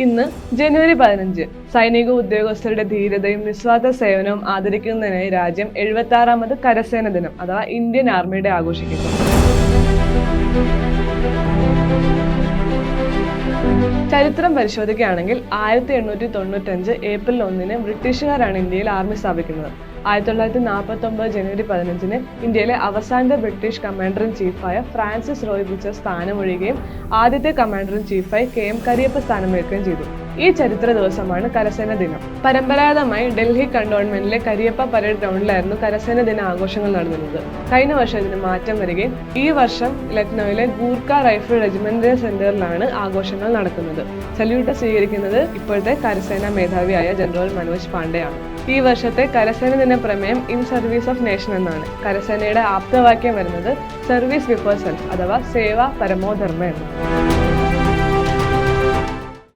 ഇന്ന് ജനുവരി 15 സൈനിക ഉദ്യോഗസ്ഥരുടെ ധീരതയും നിസ്വാർത്ഥ സേവനവും ആദരിക്കുന്നതിനായി രാജ്യം 76ാമത് കരസേന ദിനം അഥവാ ഇന്ത്യൻ ആർമിയുടെ ആഘോഷിക്കുന്നു. ചരിത്രം പരിശോധിക്കുകയാണെങ്കിൽ 1895 ഏപ്രിൽ 1 ബ്രിട്ടീഷുകാരാണ് ഇന്ത്യയിൽ ആർമി സ്ഥാപിക്കുന്നത്. 1949 ജനുവരി 15 ഇന്ത്യയിലെ അവസാനത്തെ ബ്രിട്ടീഷ് കമാൻഡർ ഇൻ ചീഫായ ഫ്രാൻസിസ് റോയ് ബുച്ചർ സ്ഥാനമൊഴിയുകയും ആദ്യത്തെ കമാൻഡർ ഇൻ ചീഫായി KM കരിയപ്പ സ്ഥാനമേൽക്കുകയും ചെയ്തു. ഈ ചരിത്ര ദിവസമാണ് കരസേന ദിനം. പരമ്പരാഗതമായി ഡൽഹി കണ്ടോൺമെന്റിലെ കരിയപ്പ പരേഡ് ഗ്രൗണ്ടിലായിരുന്നു കരസേന ദിന ആഘോഷങ്ങൾ നടന്നിരുന്നത്. കഴിഞ്ഞ വർഷം ഇതിന് മാറ്റം വരികയും ഈ വർഷം ലക്നൌവിലെ ഗൂർഖ റൈഫിൾ റെജിമെന്റ് സെന്ററിലാണ് ആഘോഷങ്ങൾ നടക്കുന്നത്. സല്യൂട്ട് സ്വീകരിക്കുന്നത് ഇപ്പോഴത്തെ കരസേനാ മേധാവിയായ ജനറൽ മനോജ് പാണ്ഡെയാണ്. ഈ വർഷത്തെ കരസേന ദിന പ്രമേയം ഇൻ സർവീസ് ഓഫ് നേഷൻ എന്നാണ്. കരസേനയുടെ ആപ്തവാക്യം വരുന്നത് സർവീസ് ബിഫോർ സെൽഫ് അഥവാ സേവ പരമോ ധർമ്മ എന്നാണ്.